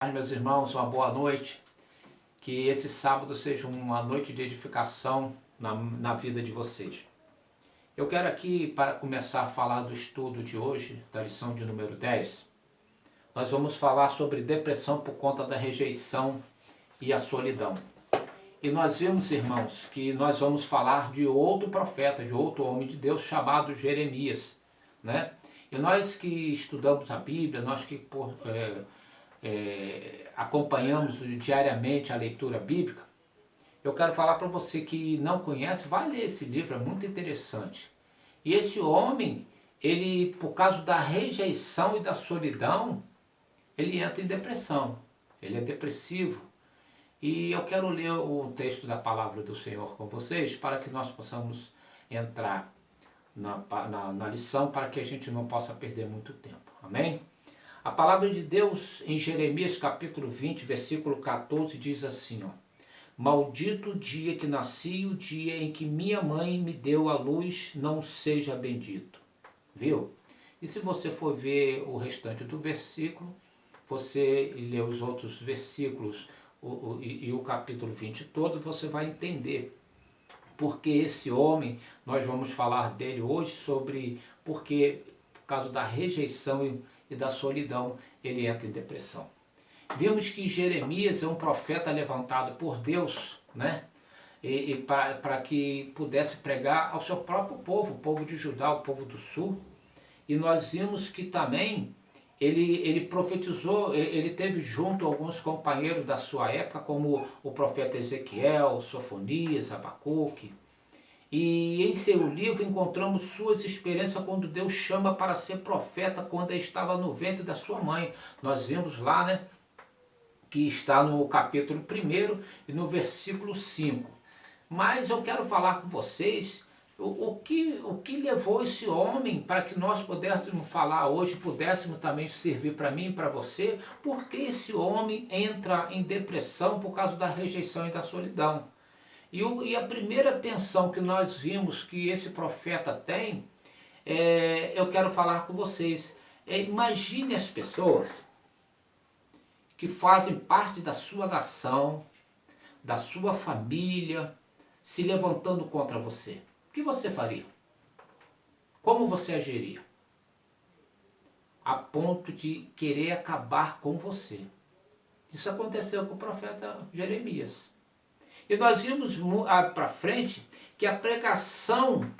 Meus irmãos, uma boa noite. Que esse sábado seja uma noite de edificação na vida de vocês. Eu quero aqui, para começar a falar do estudo de hoje, da lição de número 10, nós vamos falar sobre depressão por conta da rejeição e a solidão. E nós vimos, irmãos, que nós vamos falar de outro profeta, de outro homem de Deus chamado Jeremias, né? E nós que estudamos a Bíblia, nós que acompanhamos diariamente a leitura bíblica, eu quero falar para você que não conhece, vai ler esse livro, é muito interessante. E esse homem, ele, por causa da rejeição e da solidão, ele entra em depressão, ele é depressivo. E eu quero ler o texto da palavra do Senhor com vocês, para que nós possamos entrar na lição, para que a gente não possa perder muito tempo. Amém? A palavra de Deus em Jeremias capítulo 20, versículo 14 diz assim, ó: Maldito o dia que nasci, o dia em que minha mãe me deu a luz, não seja bendito. Viu? E se você for ver o restante do versículo, você lê os outros versículos e o capítulo 20 todo, você vai entender porque esse homem, nós vamos falar dele hoje sobre porque, por causa da rejeição e da solidão, ele entra em depressão. Vimos que Jeremias é um profeta levantado por Deus, né? E para que pudesse pregar ao seu próprio povo, o povo de Judá, o povo do sul. E nós vimos que também ele profetizou, ele teve junto alguns companheiros da sua época, como o profeta Ezequiel, Sofonias, Abacuque. E em seu livro encontramos suas experiências quando Deus chama para ser profeta quando ele estava no ventre da sua mãe. Nós vimos lá, né, que está no capítulo 1 e no versículo 5. Mas eu quero falar com vocês o que levou esse homem para que nós pudéssemos falar hoje, pudéssemos também servir para mim e para você, porque esse homem entra em depressão por causa da rejeição e da solidão. E a primeira tensão que nós vimos que esse profeta tem, eu quero falar com vocês. Imagine as pessoas que fazem parte da sua nação, da sua família, se levantando contra você. O que você faria? Como você agiria? A ponto de querer acabar com você. Isso aconteceu com o profeta Jeremias. E nós vimos para frente que a pregação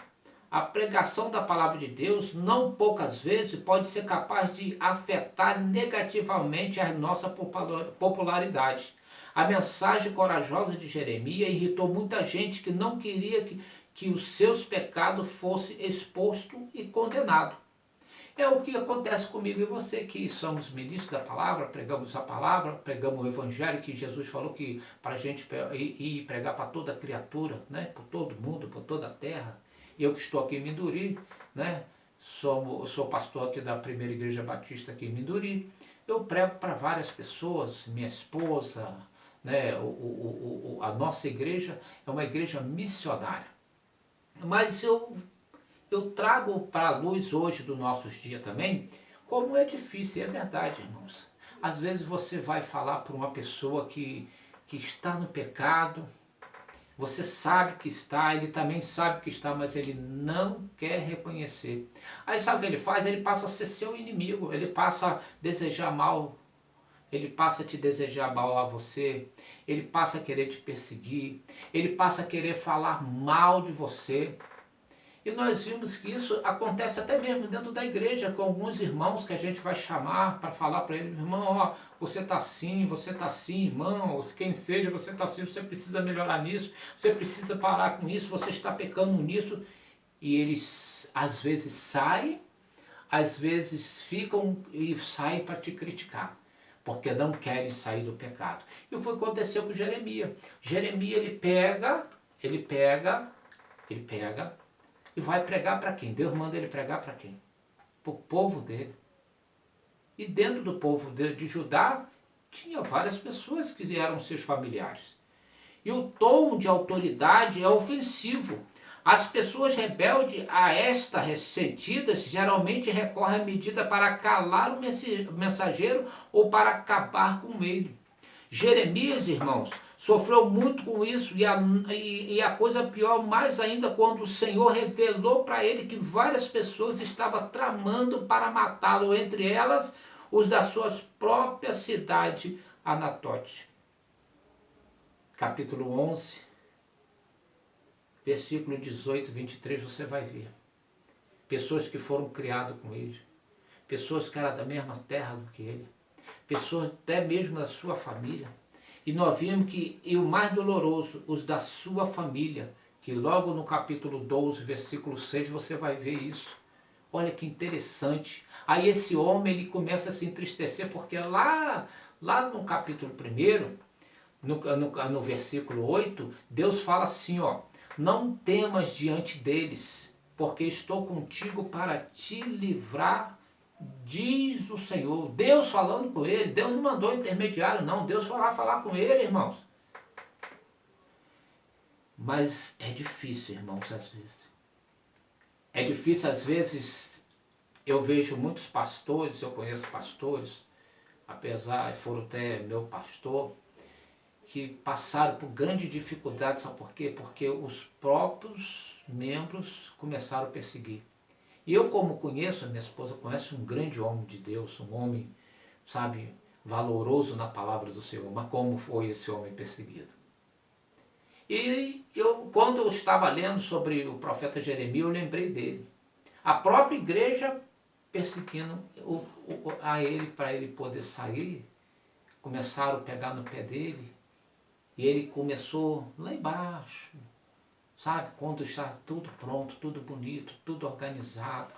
da palavra de Deus, não poucas vezes, pode ser capaz de afetar negativamente a nossa popularidade. A mensagem corajosa de Jeremias irritou muita gente que não queria que os seus pecados fossem expostos e condenados. É o que acontece comigo e você, que somos ministros da palavra, pregamos a palavra, pregamos o evangelho, que Jesus falou que para a gente ir pregar para toda criatura, né? Por todo mundo, por toda a terra. Eu que estou aqui em Minduri, né? Sou pastor aqui da Primeira Igreja Batista aqui em Minduri. Eu prego para várias pessoas, minha esposa, né? A nossa igreja é uma igreja missionária. Mas eu trago para a luz hoje dos nossos dias também, como é difícil, é verdade, irmãos. Às vezes você vai falar para uma pessoa que está no pecado, você sabe que está, ele também sabe que está, mas ele não quer reconhecer. Aí sabe o que ele faz? Ele passa a ser seu inimigo, ele passa a desejar mal, ele passa a te desejar mal a você, ele passa a querer te perseguir, ele passa a querer falar mal de você. E nós vimos que isso acontece até mesmo dentro da igreja, com alguns irmãos que a gente vai chamar para falar para eles: irmão, ó, você está assim, irmão, ou quem seja, você está assim, você precisa melhorar nisso, você precisa parar com isso, você está pecando nisso. E eles às vezes saem, às vezes ficam e saem para te criticar, porque não querem sair do pecado. E foi o que aconteceu com Jeremias. Jeremias, ele pega e vai pregar para quem? Deus manda ele pregar para quem? Para o povo dele. E dentro do povo de Judá, tinha várias pessoas que eram seus familiares. E o tom de autoridade é ofensivo. As pessoas rebeldes a esta ressentidas geralmente recorrem à medida para calar o mensageiro ou para acabar com ele. Jeremias, irmãos, sofreu muito com isso e a coisa pior mais ainda quando o Senhor revelou para ele que várias pessoas estavam tramando para matá-lo, entre elas os da sua própria cidade, Anatote. Capítulo 11, versículo 18, 23, você vai ver. Pessoas que foram criadas com ele, pessoas que eram da mesma terra do que ele, pessoas até mesmo da sua família. E nós vimos que, e o mais doloroso, os da sua família, que logo no capítulo 12, versículo 6, você vai ver isso. Olha que interessante. Aí esse homem, ele começa a se entristecer, porque lá no capítulo 1, no versículo 8, Deus fala assim, ó: não temas diante deles, porque estou contigo para te livrar, diz o Senhor. Deus falando com ele. Deus não mandou intermediário, não. Deus foi lá falar com ele, irmãos. Mas é difícil, irmãos, às vezes. É difícil, às vezes. Eu vejo muitos pastores, eu conheço pastores, apesar, foram até meu pastor, que passaram por grandes dificuldades. Sabe por quê? Porque os próprios membros começaram a perseguir. E eu, como conheço, a minha esposa conhece um grande homem de Deus, um homem, sabe, valoroso na palavra do Senhor. Mas como foi esse homem perseguido? E quando eu estava lendo sobre o profeta Jeremias, eu lembrei dele. A própria igreja perseguindo a ele para ele poder sair, começaram a pegar no pé dele, e ele começou lá embaixo, sabe, quando está tudo pronto, tudo bonito, tudo organizado,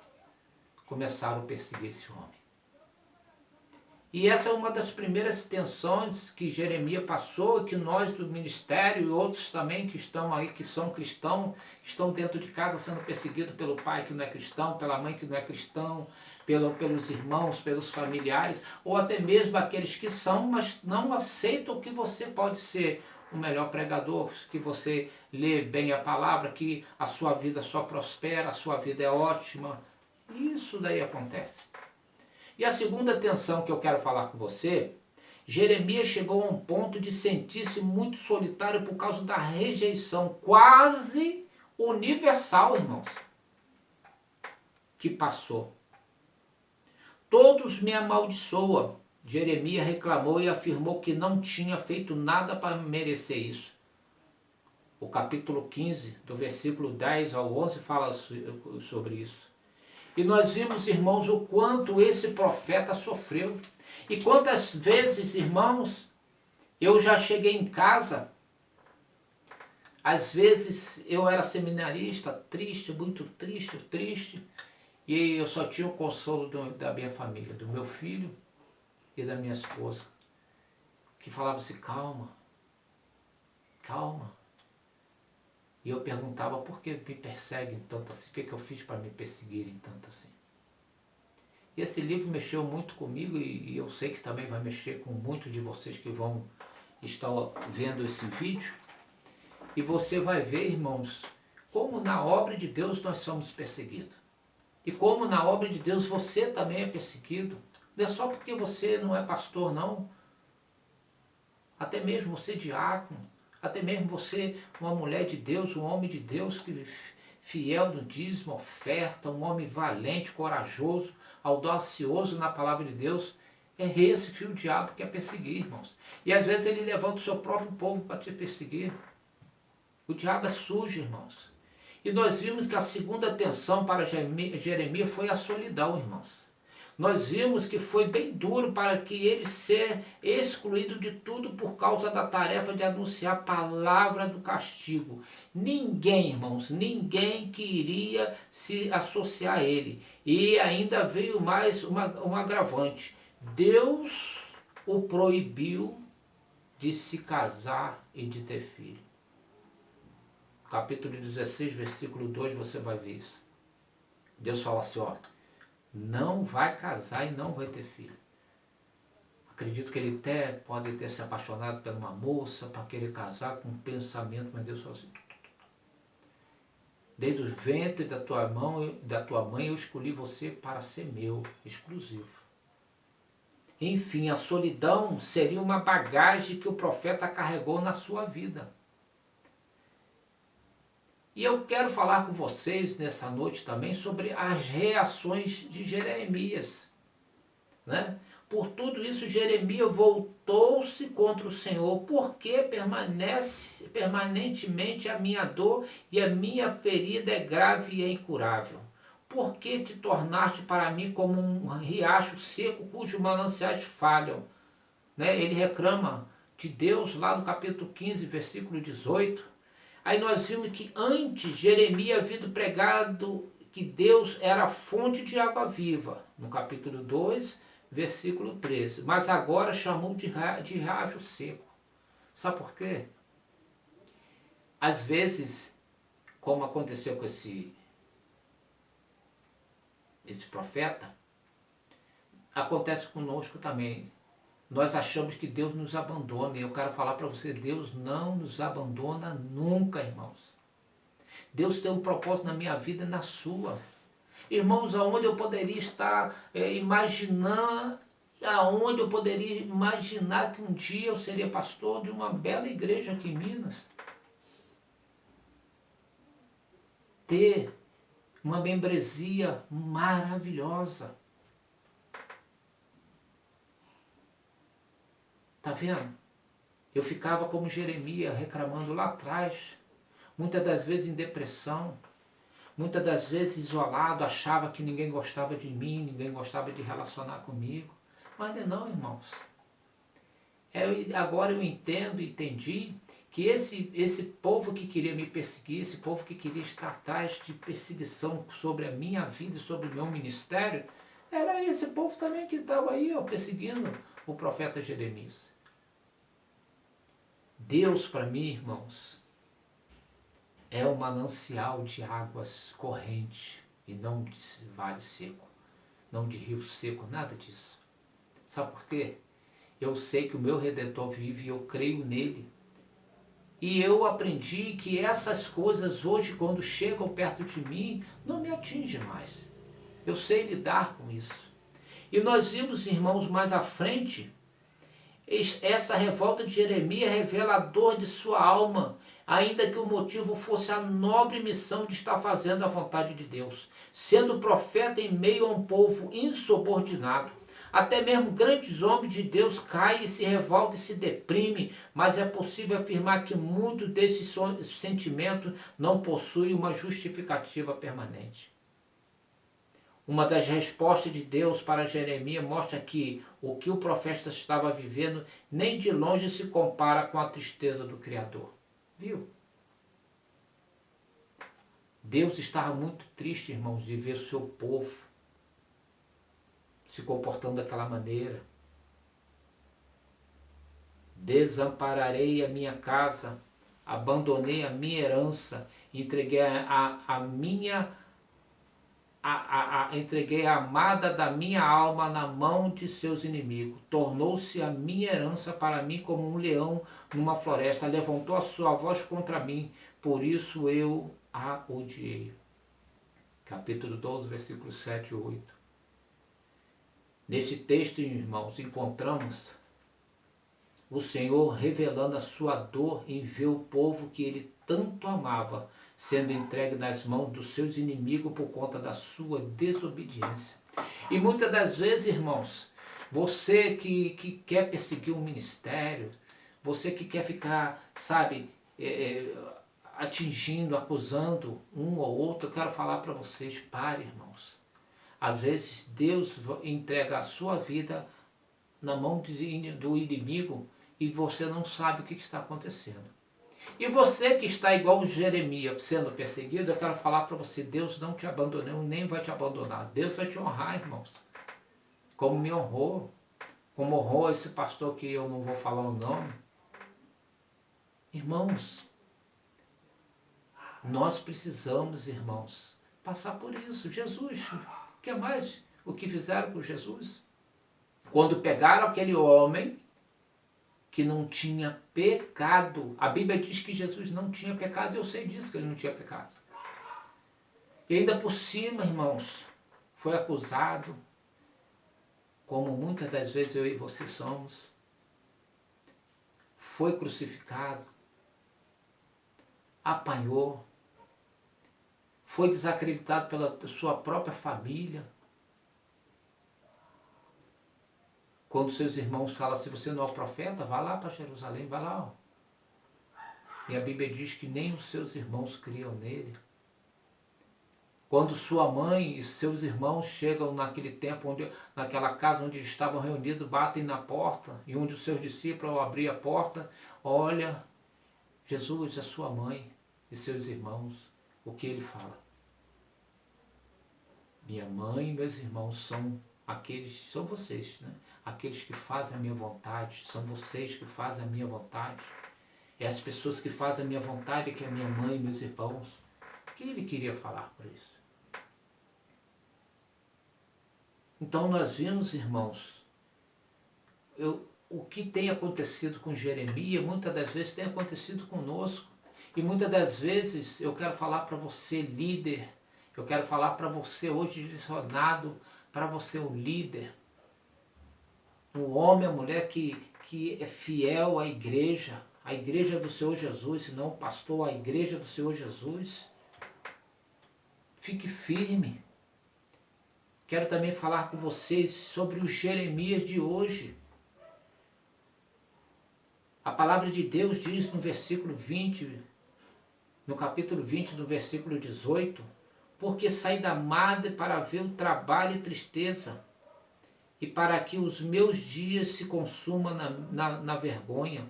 começaram a perseguir esse homem. E essa é uma das primeiras tensões que Jeremias passou, e que nós do ministério e outros também que estão aí, que são cristãos, estão dentro de casa sendo perseguidos pelo pai que não é cristão, pela mãe que não é cristão, pelos irmãos, pelos familiares, ou até mesmo aqueles que são, mas não aceitam que você pode ser o melhor pregador, que você lê bem a palavra, que a sua vida só prospera, a sua vida é ótima. Isso daí acontece. E a segunda tensão que eu quero falar com você, Jeremias chegou a um ponto de sentir-se muito solitário por causa da rejeição quase universal, irmãos, que passou. Todos me amaldiçoam. Jeremias reclamou e afirmou que não tinha feito nada para merecer isso. O capítulo 15, do versículo 10 ao 11, fala sobre isso. E nós vimos, irmãos, o quanto esse profeta sofreu. E quantas vezes, irmãos, eu já cheguei em casa, às vezes eu era seminarista, triste, muito triste, e eu só tinha o consolo da minha família, do meu filho e da minha esposa, que falava assim: calma, calma. E eu perguntava: por que me perseguem tanto assim? O que eu fiz para me perseguirem tanto assim? E esse livro mexeu muito comigo, e eu sei que também vai mexer com muitos de vocês que vão estar vendo esse vídeo. E você vai ver, irmãos, como na obra de Deus nós somos perseguidos. E como na obra de Deus você também é perseguido. Não é só porque você não é pastor, não. Até mesmo você diácono, até mesmo você, uma mulher de Deus, um homem de Deus, que fiel no dízimo, oferta, um homem valente, corajoso, audacioso na palavra de Deus. É esse que o diabo quer perseguir, irmãos. E às vezes ele levanta o seu próprio povo para te perseguir. O diabo é sujo, irmãos. E nós vimos que a segunda tensão para Jeremias foi a solidão, irmãos. Nós vimos que foi bem duro para que ele ser excluído de tudo por causa da tarefa de anunciar a palavra do castigo. Ninguém, irmãos, ninguém queria se associar a ele. E ainda veio mais um agravante. Deus o proibiu de se casar e de ter filho. Capítulo 16, versículo 2, você vai ver isso. Deus fala assim, ó: não vai casar e não vai ter filho. Acredito que ele até pode ter se apaixonado por uma moça para querer casar com um pensamento, mas Deus falou assim: Desde o ventre da tua mãe eu escolhi você para ser meu, exclusivo. Enfim, a solidão seria uma bagagem que o profeta carregou na sua vida. E eu quero falar com vocês nessa noite também sobre as reações de Jeremias, né? Por tudo isso, Jeremias voltou-se contra o Senhor, porque permanece permanentemente a minha dor e a minha ferida é grave e é incurável. Por que te tornaste para mim como um riacho seco cujos mananciais falham? Né? Ele reclama de Deus lá no capítulo 15, versículo 18. Aí nós vimos que antes Jeremias havia pregado que Deus era a fonte de água viva, no capítulo 2, versículo 13. Mas agora chamou de riacho seco. Sabe por quê? Às vezes, como aconteceu com esse profeta, acontece conosco também. Nós achamos que Deus nos abandona. E eu quero falar para você, Deus não nos abandona nunca, irmãos. Deus tem um propósito na minha vida e na sua. Irmãos, aonde eu poderia estar imaginando, aonde eu poderia imaginar que um dia eu seria pastor de uma bela igreja aqui em Minas. Ter uma membresia maravilhosa. Tá vendo? Eu ficava como Jeremias, reclamando lá atrás, muitas das vezes em depressão, muitas das vezes isolado, achava que ninguém gostava de mim, ninguém gostava de relacionar comigo. Mas não, irmãos. Agora eu entendi que esse povo que queria me perseguir, esse povo que queria estar atrás de perseguição sobre a minha vida, sobre o meu ministério, era esse povo também que estava aí, ó, perseguindo o profeta Jeremias. Deus, para mim, irmãos, é um manancial de águas correntes e não de vale seco, não de rio seco, nada disso. Sabe por quê? Eu sei que o meu Redentor vive e eu creio nele. E eu aprendi que essas coisas hoje, quando chegam perto de mim, não me atingem mais. Eu sei lidar com isso. E nós vimos, irmãos, mais à frente, essa revolta de Jeremias revela a dor de sua alma, ainda que o motivo fosse a nobre missão de estar fazendo a vontade de Deus, sendo profeta em meio a um povo insubordinado. Até mesmo grandes homens de Deus caem e se revoltam e se deprimem, mas é possível afirmar que muito desse sentimento não possui uma justificativa permanente. Uma das respostas de Deus para Jeremias mostra que o profeta estava vivendo nem de longe se compara com a tristeza do Criador. Viu? Deus estava muito triste, irmãos, de ver o seu povo se comportando daquela maneira. Desampararei a minha casa, abandonei a minha herança, entreguei entreguei a amada da minha alma na mão de seus inimigos. Tornou-se a minha herança para mim como um leão numa floresta. Levantou a sua voz contra mim, por isso eu a odiei. Capítulo 12, versículos 7 e 8. Neste texto, irmãos, encontramos o Senhor revelando a sua dor em ver o povo que ele tanto amava sendo entregue nas mãos dos seus inimigos por conta da sua desobediência. E muitas das vezes, irmãos, você que quer perseguir um ministério, você que quer ficar, sabe, atingindo, acusando um ou outro, eu quero falar para vocês, pare, irmãos. Às vezes Deus entrega a sua vida na mão do inimigo e você não sabe o que está acontecendo. E você que está igual Jeremias sendo perseguido, eu quero falar para você, Deus não te abandonou, nem vai te abandonar. Deus vai te honrar, irmãos. Como me honrou, como honrou esse pastor que eu não vou falar o nome. Irmãos, nós precisamos, irmãos, passar por isso. Jesus, o que mais? O que fizeram com Jesus? Quando pegaram aquele homem que não tinha pecado. A Bíblia diz que Jesus não tinha pecado, eu sei disso, que ele não tinha pecado. E ainda por cima, irmãos, foi acusado, como muitas das vezes eu e você somos, foi crucificado, apanhou, foi desacreditado pela sua própria família. Quando seus irmãos falam, se você não é o profeta, vá lá para Jerusalém, vá lá. E a Bíblia diz que nem os seus irmãos criam nele. Quando sua mãe e seus irmãos chegam naquele tempo, naquela casa onde estavam reunidos, batem na porta, e um dos seus discípulos, ao abrir a porta, olha, Jesus é sua mãe e seus irmãos. O que ele fala? Minha mãe e meus irmãos são vocês, né? Aqueles que fazem a minha vontade, são vocês que fazem a minha vontade. É as pessoas que fazem a minha vontade, que é minha mãe e meus irmãos. O que ele queria falar por isso? Então nós vimos, irmãos, o que tem acontecido com Jeremias, muitas das vezes tem acontecido conosco. E muitas das vezes eu quero falar para você, líder, eu quero falar para você hoje direcionado, para você, um líder, um homem, a mulher que é fiel à igreja do Senhor Jesus, se não o pastor, a igreja do Senhor Jesus. Fique firme. Quero também falar com vocês sobre o Jeremias de hoje. A palavra de Deus diz no versículo 20, no capítulo 20, no versículo 18, porque saí da madre para ver o trabalho e tristeza, e para que os meus dias se consumam na vergonha.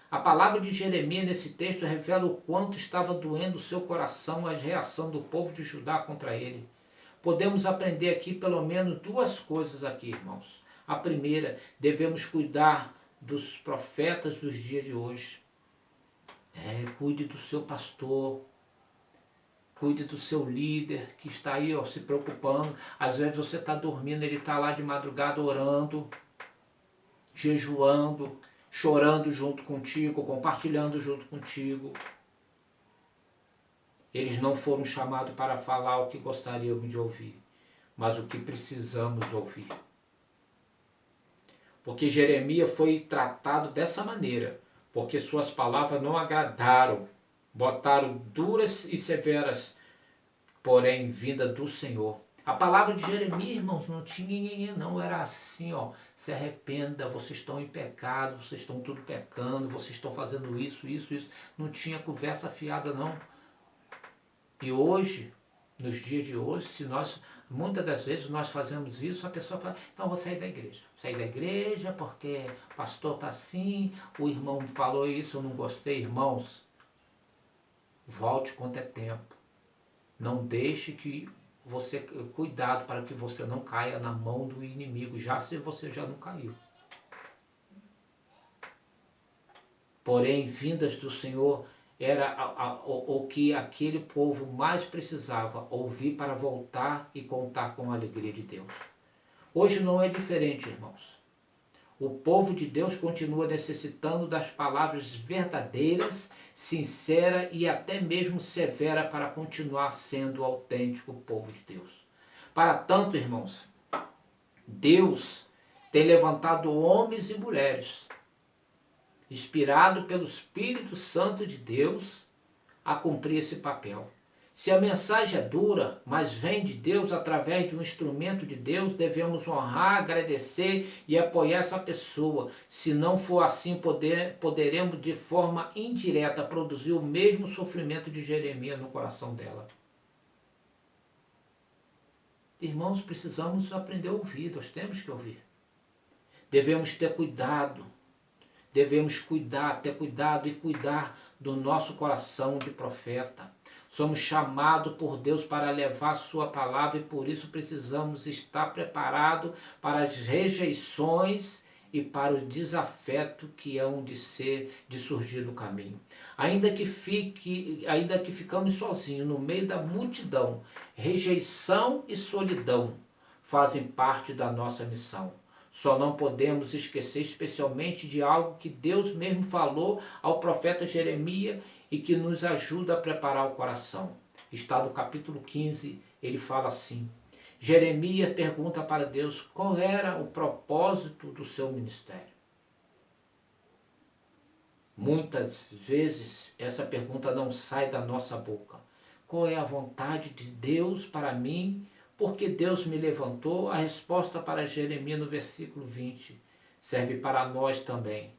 A palavra de Jeremias nesse texto revela o quanto estava doendo o seu coração a reação do povo de Judá contra ele. Podemos aprender aqui pelo menos duas coisas aqui, irmãos. A primeira, devemos cuidar dos profetas dos dias de hoje. Cuide do seu pastor, cuide do seu líder que está aí se preocupando. Às vezes você está dormindo, ele está lá de madrugada orando, jejuando, chorando junto contigo, compartilhando junto contigo. Eles não foram chamados para falar o que gostaríamos de ouvir, mas o que precisamos ouvir. Porque Jeremias foi tratado dessa maneira, porque suas palavras não agradaram, botaram duras e severas, porém vinda do Senhor. A palavra de Jeremias, irmãos, não tinha não, era assim, se arrependa, vocês estão em pecado, vocês estão tudo pecando, vocês estão fazendo isso. Não tinha conversa fiada não. E hoje, nos dias de hoje, muitas das vezes nós fazemos isso, a pessoa fala, então vou sair da igreja. Sair da igreja porque o pastor está assim, o irmão falou isso, eu não gostei. Irmãos, volte quanto é tempo. Não deixe que você, cuidado para que você não caia na mão do inimigo, já se você já não caiu. Porém, vindas do Senhor era o que aquele povo mais precisava ouvir para voltar e contar com a alegria de Deus. Hoje não é diferente, irmãos. O povo de Deus continua necessitando das palavras verdadeiras, sinceras e até mesmo severa para continuar sendo o autêntico povo de Deus. Para tanto, irmãos, Deus tem levantado homens e mulheres inspirado pelo Espírito Santo de Deus, a cumprir esse papel. Se a mensagem é dura, mas vem de Deus através de um instrumento de Deus, devemos honrar, agradecer e apoiar essa pessoa. Se não for assim, poderemos de forma indireta produzir o mesmo sofrimento de Jeremias no coração dela. Irmãos, precisamos aprender a ouvir, nós temos que ouvir. Devemos ter cuidado. Devemos ter cuidado e cuidar do nosso coração de profeta. Somos chamados por Deus para levar sua palavra e por isso precisamos estar preparados para as rejeições e para o desafeto que hão de surgir no caminho. Ainda que ficamos sozinhos no meio da multidão, rejeição e solidão fazem parte da nossa missão. Só não podemos esquecer especialmente de algo que Deus mesmo falou ao profeta Jeremias e que nos ajuda a preparar o coração. está no capítulo 15, ele fala assim. Jeremias pergunta para Deus qual era o propósito do seu ministério. Muitas vezes essa pergunta não sai da nossa boca. Qual é a vontade de Deus para mim? Porque Deus me levantou? A resposta para Jeremias no versículo 20 serve para nós também.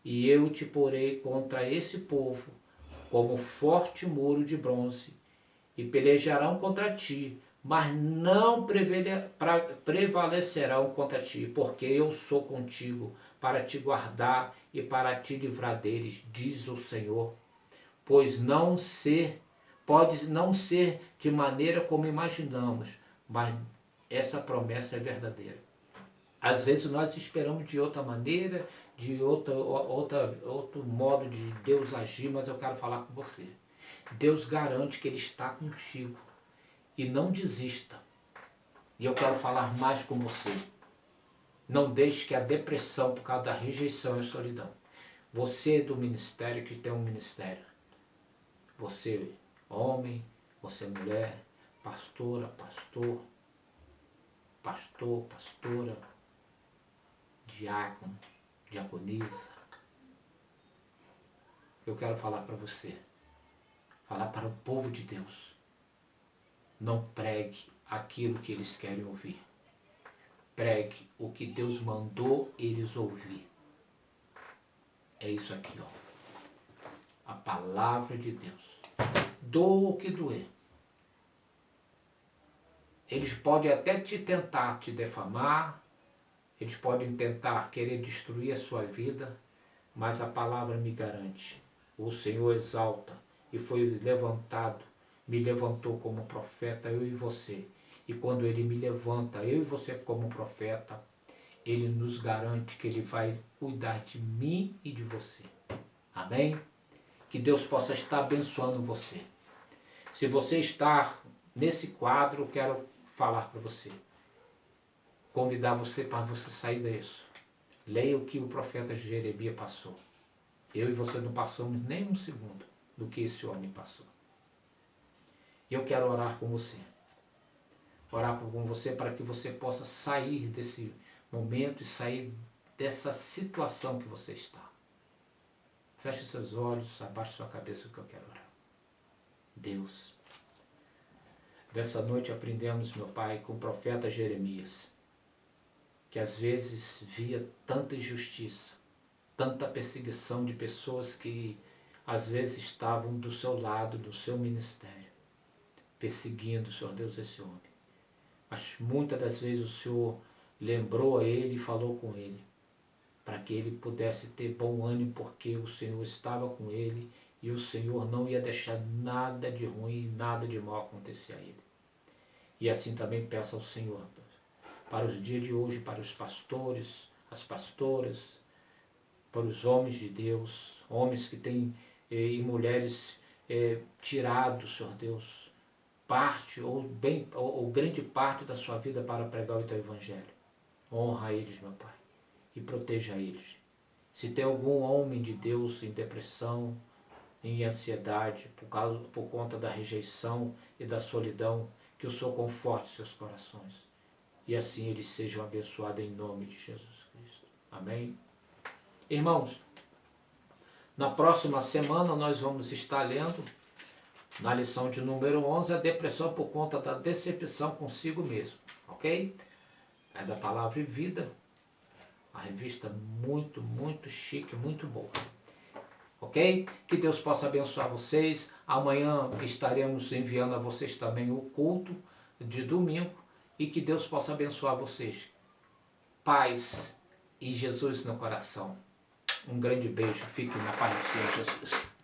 E eu te porei contra esse povo como forte muro de bronze, e pelejarão contra ti, mas não prevalecerão contra ti, porque eu sou contigo para te guardar e para te livrar deles, diz o Senhor. Pois pode não ser de maneira como imaginamos, mas essa promessa é verdadeira. Às vezes nós esperamos de outra maneira, de outro modo de Deus agir, mas eu quero falar com você. Deus garante que Ele está contigo e não desista. E eu quero falar mais com você. Não deixe que a depressão por causa da rejeição e a solidão. Você do ministério que tem um ministério. Você homem, você mulher, pastora, pastora, diácono, diaconisa. Eu quero falar para você. Falar para o povo de Deus. Não pregue aquilo que eles querem ouvir. Pregue o que Deus mandou eles ouvir. É isso aqui, ó. A palavra de Deus. Doa o que doer. Eles podem até tentar te defamar, eles podem tentar querer destruir a sua vida, mas a palavra me garante. O Senhor exalta e foi levantado, me levantou como profeta, eu e você. E quando Ele me levanta, eu e você como profeta, Ele nos garante que Ele vai cuidar de mim e de você. Amém? Que Deus possa estar abençoando você. Se você está nesse quadro, eu quero falar para você. Convidar você para você sair disso. Leia o que o profeta Jeremias passou. Eu e você não passamos nem um segundo do que esse homem passou. Eu quero orar com você. Orar com você para que você possa sair desse momento e sair dessa situação que você está. Feche seus olhos, abaixe sua cabeça que eu quero orar. Deus, dessa noite aprendemos, meu Pai, com o profeta Jeremias, que às vezes via tanta injustiça, tanta perseguição de pessoas que às vezes estavam do seu lado, do seu ministério, perseguindo, Senhor Deus, esse homem. Mas muitas das vezes o Senhor lembrou a ele e falou com ele, para que ele pudesse ter bom ânimo, porque o Senhor estava com ele e o Senhor não ia deixar nada de ruim, nada de mal acontecer a ele. E assim também peço ao Senhor, para os dias de hoje, para os pastores, as pastoras, para os homens de Deus, homens que têm e mulheres tirado, Senhor Deus, parte ou grande parte da sua vida para pregar o Teu Evangelho. Honra eles, meu Pai, e proteja eles. Se tem algum homem de Deus em depressão, em ansiedade, por conta da rejeição e da solidão, que o Senhor conforte seus corações. E assim eles sejam abençoados em nome de Jesus Cristo. Amém? Irmãos, na próxima semana nós vamos estar lendo, na lição de número 11, a depressão por conta da decepção consigo mesmo. Ok? É da Palavra e Vida. A revista muito, muito chique, muito boa. Ok? Que Deus possa abençoar vocês. Amanhã estaremos enviando a vocês também o culto de domingo. E que Deus possa abençoar vocês. Paz e Jesus no coração. Um grande beijo. Fiquem na paz do Senhor Jesus.